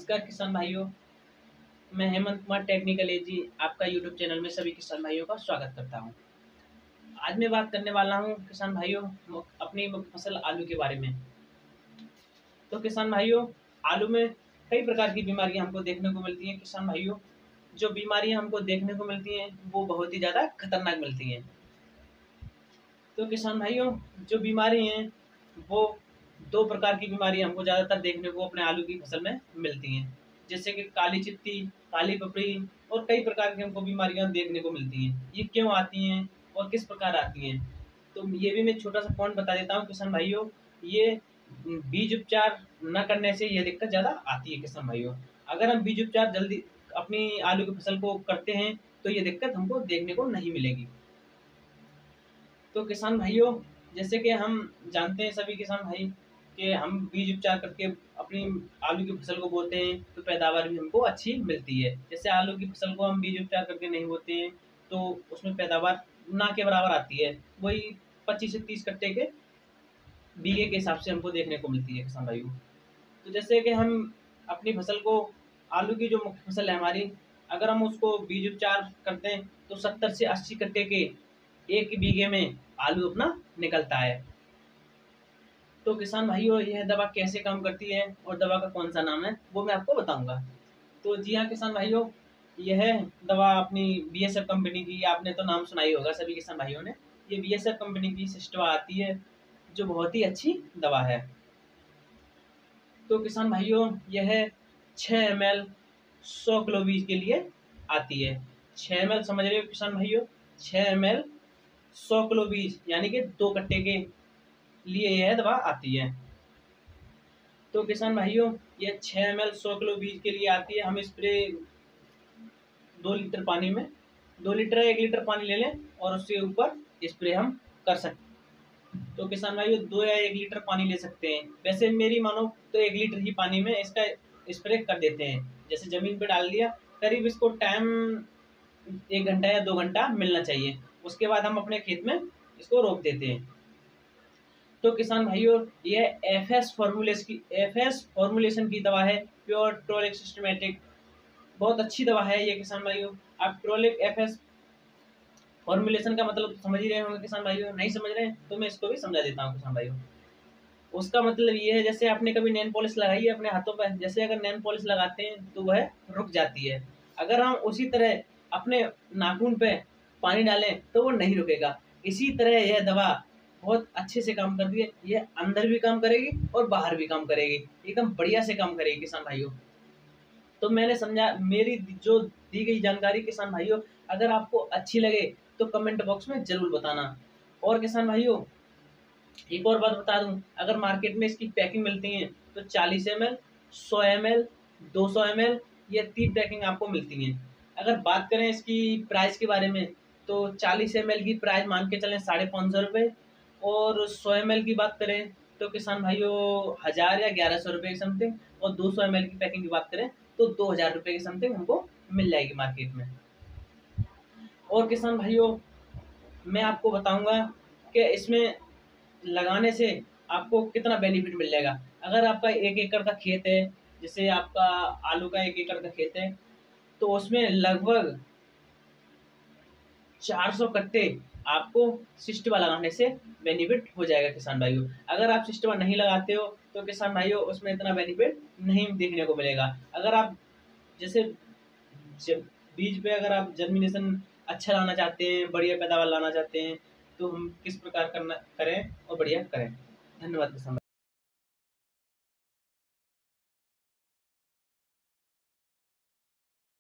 नमस्कार किसान भाइयों, मैं हेमंत कुमार टेक्निकल एजी आपका यूट्यूब चैनल में सभी किसान भाइयों का स्वागत करता हूं। आज मैं बात करने वाला हूं किसान भाइयों अपनी फसल आलू के बारे में। तो किसान भाइयों, आलू में कई प्रकार की बीमारियां हमको देखने को मिलती हैं। किसान भाइयों, जो बीमारियां हमको देखने को मिलती हैं वो बहुत ही ज़्यादा खतरनाक मिलती हैं। तो किसान भाइयों, जो बीमारी हैं वो दो प्रकार की बीमारी हमको ज़्यादातर देखने को अपने आलू की फसल में मिलती हैं, जैसे कि काली चित्ती, काली पपड़ी और कई प्रकार की हमको बीमारियां देखने को मिलती हैं। ये क्यों आती हैं और किस प्रकार आती हैं, तो ये भी मैं छोटा सा पॉइंट बता देता हूँ किसान भाइयों। ये बीज उपचार न करने से ये दिक्कत ज़्यादा आती है किसान भाइयों। अगर हम बीज उपचार जल्दी अपनी आलू की फसल को करते हैं तो ये दिक्कत हमको देखने को नहीं मिलेगी। तो किसान भाइयों, जैसे कि हम जानते हैं सभी किसान भाई कि हम बीज उपचार करके अपनी आलू की फसल को बोते हैं तो पैदावार भी हमको अच्छी मिलती है। जैसे आलू की फसल को हम बीज उपचार करके नहीं बोते हैं तो उसमें पैदावार ना के बराबर आती है, वही 25 से 30 कट्टे के बीघे के हिसाब से हमको देखने को मिलती है किसान भाइयों। तो जैसे कि हम अपनी फसल को, आलू की जो मुख्य फसल है हमारी, अगर हम उसको बीज उपचार करते हैं तो 70 से 80 कट्टे के एक बीघे में आलू अपना निकलता है। तो किसान भाइयों, यह दवा कैसे काम करती है और दवा का कौन सा नाम है वो मैं आपको बताऊंगा। तो जी हाँ किसान भाइयों, यह दवा अपनी बीएसएफ कंपनी की, आपने तो नाम सुना ही होगा सभी किसान भाइयों ने। ये बीएसएफ कंपनी की सिस्टवा आती है जो बहुत ही अच्छी दवा है। तो किसान भाइयों, यह 6 ml 100 किलो बीज के लिए आती है। 6 ml समझ रहे हो किसान भाइयों, 6 ml 100 किलो बीज यानी कि 2 कट्टे के लिए यह दवा आती है। तो किसान भाइयों, यह 6 ml 100 किलो बीज के लिए आती है। हम स्प्रे 2 लीटर पानी में 2 लीटर 1 लीटर पानी ले लें और उसके ऊपर स्प्रे हम कर सकते हैं। तो किसान भाइयों, 2 या 1 लीटर पानी ले सकते हैं। वैसे मेरी मानो तो 1 लीटर ही पानी में इसका स्प्रे कर देते हैं। जैसे जमीन पे डाल दिया, करीब इसको टाइम 1 घंटा या 2 घंटा मिलना चाहिए। उसके बाद हम अपने खेत में इसको रोक देते हैं। तो किसान भाइयों, यह एफएस फॉर्मुलेशन की दवा है, प्योर ट्रोलिक सिस्टमेटिक। बहुत अच्छी दवा है ये किसान भाइयों। आप ट्रोलिक एफएस फॉर्मुलेशन का मतलब समझ ही रहे होंगे किसान भाइयों। नहीं समझ रहे हैं तो मैं इसको भी समझा देता हूँ किसान भाइयों। उसका मतलब ये है, जैसे आपने कभी नेल पॉलिश लगाई है अपने हाथों पर, जैसे अगर नेल पॉलिश लगाते हैं तो वह रुक जाती है। अगर हम उसी तरह अपने नाखून पे पानी डालें तो वो नहीं रुकेगा। इसी तरह यह दवा बहुत अच्छे से काम करती है। यह अंदर भी काम करेगी और बाहर भी काम करेगी, एकदम बढ़िया से काम करेगी किसान भाइयों। तो मैंने समझा, मेरी जो दी गई जानकारी किसान भाइयों अगर आपको अच्छी लगे तो कमेंट बॉक्स में जरूर बताना। और किसान भाइयों, एक और बात बता दूं, अगर मार्केट में इसकी पैकिंग मिलती है तो 40 ml 100 ml 200 ml ये 3 पैकिंग आपको मिलती हैं। अगर बात करें इसकी प्राइस के बारे में तो 40 ml की प्राइस मान के चलें 550 रुपये, और 100 ml की बात करें तो किसान भाइयों 1000 या 1100 रुपये की समथिंग, और 200 ml की पैकिंग की बात करें तो 2000 रुपये की समथिंग हमको मिल जाएगी मार्केट में। और किसान भाइयों, मैं आपको बताऊंगा कि इसमें लगाने से आपको कितना बेनिफिट मिल जाएगा। अगर आपका 1 एकड़ का खेत है, जैसे आपका आलू का 1 एकड़ का खेत है, तो उसमें लगभग 400 कट्टे आपको सिस्टवा लगाने से बेनिफिट हो जाएगा किसान भाइयों। अगर आप सिस्टवा नहीं लगाते हो तो किसान भाइयों उसमें इतना बेनिफिट नहीं देखने को मिलेगा। अगर आप जैसे बीज पे अगर आप जर्मिनेशन अच्छा लाना चाहते हैं, बढ़िया पैदावार लाना चाहते हैं, तो हम किस प्रकार करना करें और बढ़िया करें। धन्यवाद किसान।